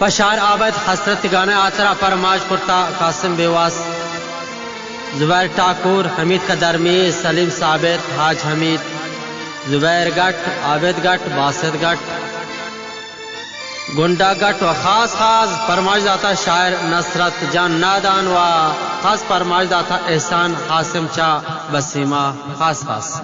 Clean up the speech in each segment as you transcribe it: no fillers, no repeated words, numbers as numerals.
बशार आबद हसरत गाना आतरा परमाज कुर्ता कासिम बेवास जुबैर ठाकुर हमीद कदरमी सलीम साबित हाज हमीद जुबैर गट आबिद गट बासित गट गुंडा गट व खास खास परमाज दाता शायर नसरत जान नादान व खास परमाज दाता एहसान हासिम शाह बसीमा खास खास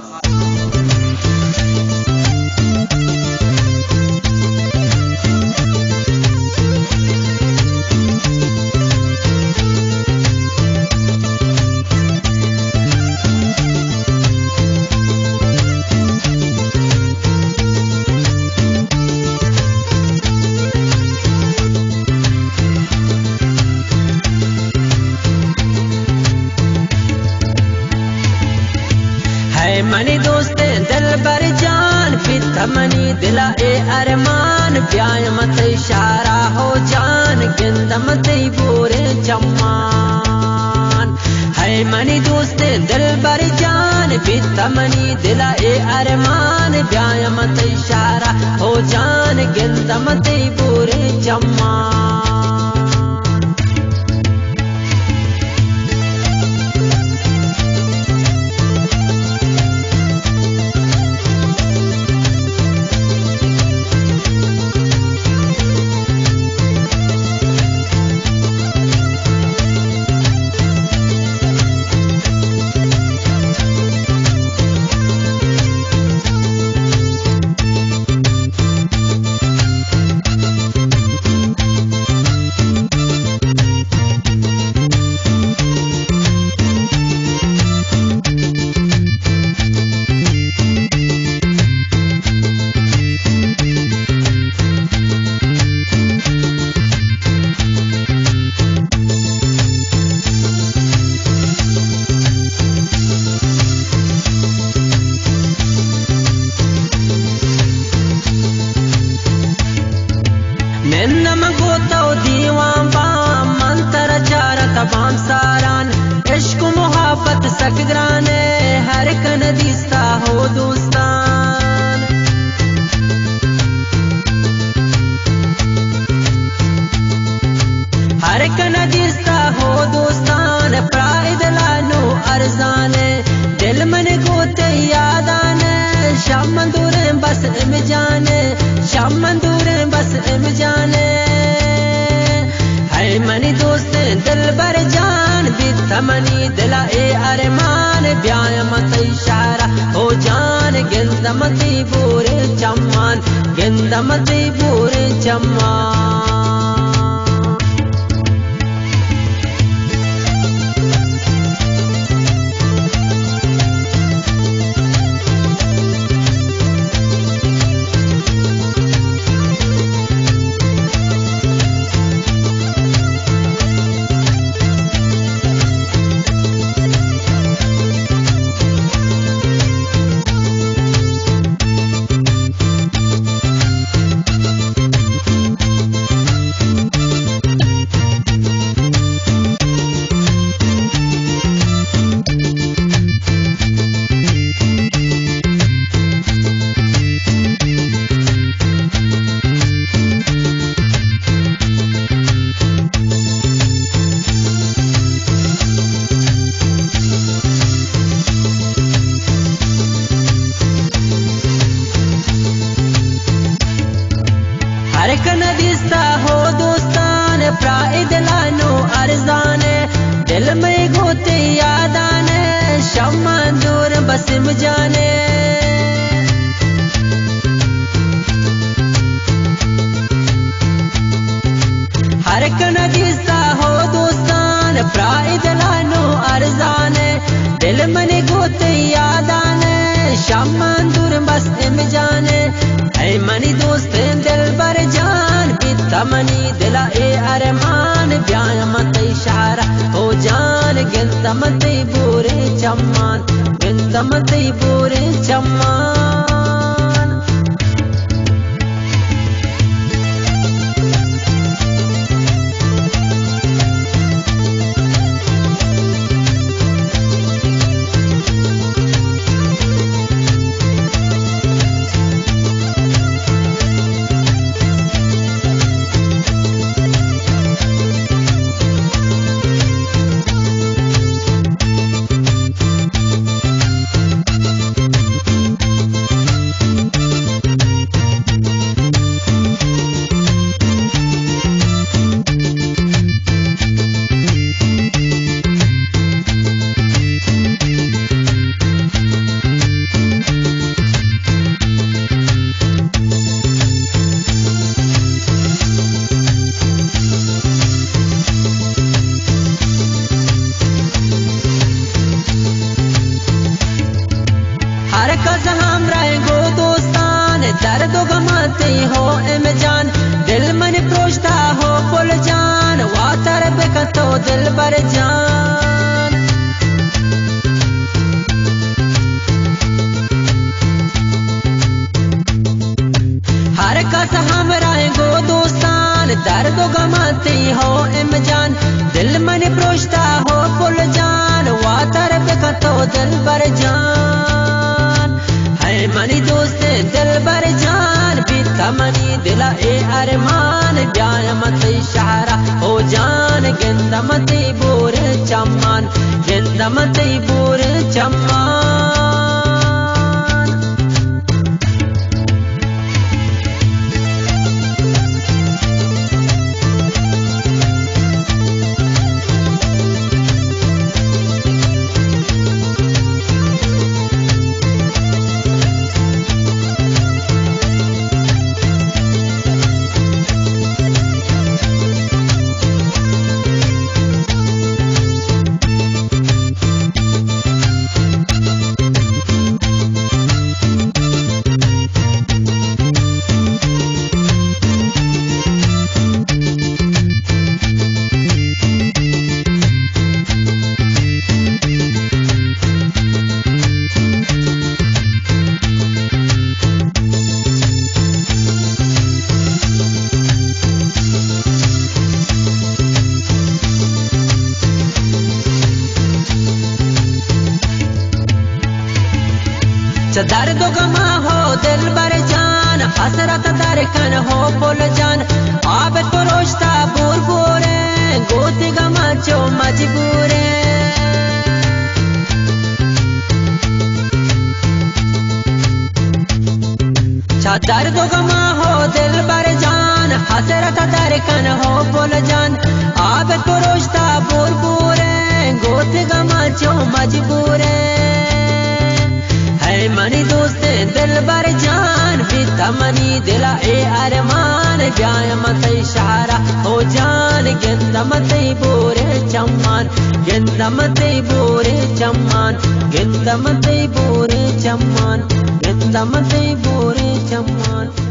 मनी दोस्त दिल बर जान पिता मनी दिला ए अरमान प्याय मत इशारा हो जान गिंद मत बोरे चम्मान है मनी दोस्त दिल बर जान पिता मनी दिला ए अरमान प्याय मत इशारा हो जान गिंद मत बोरे चम्मान नम गोतो दीवां बाम मंतर चारत बाम सारान इश्क मोहब्बत सकदराने हर कन दिस्ता हो दोस्तान हर कन दिस्ता हो दोस्तान प्राइद लानो अरजाने दिल मन गोते यादाने शाम दूर बस इम जाने शाम दूर बस इम जाने है मनी दोस्त दिल बर जान बिता मनी दिला ए अरमान ब्याय मत इशारा हो जान गिंद मत बोरे चम्मान गिंद मत बोरे चम्मान हर कन दिस्ता हो दोस्तान प्राइद लानो अरजाने दिल में गोते यादाने शम्मा दूर बसिम जाने हर कन दिस्ता हो दोस्तान प्राइद लानो अरजाने दिल में गोते यादाने शम्मा दूर बसिम जाने है मनी दोस्त दिल बर जान पिता मनी दिला ए अरमान ब्याय मत इशारा हो जान गिंद मत बोरे चम्मान गिंद मत बोरे चम्मान गिंदमते बोर चम्मान दर्द गमा हो दिल बर जान हसरत दरकन हो पुल जान आब तो रोश्ता बोर बोरे गोत गमा चो मजबूरे दर्द गमा हो दिल बर जान हसरत दरकन हो पुल जान आब तो रोश्ता बोर बोरे गोत गमा चो मजबूरे मनी दोस्ते दिल बर जान बीता मनी दिला ए अरमान ब्याय मत इशारा हो जान गिंदा मत बोरे चम्मान गिंदा मत बोरे चम्मान गिंदा मत बोरे चम्मान गिंदा मत बोरे चम्मान।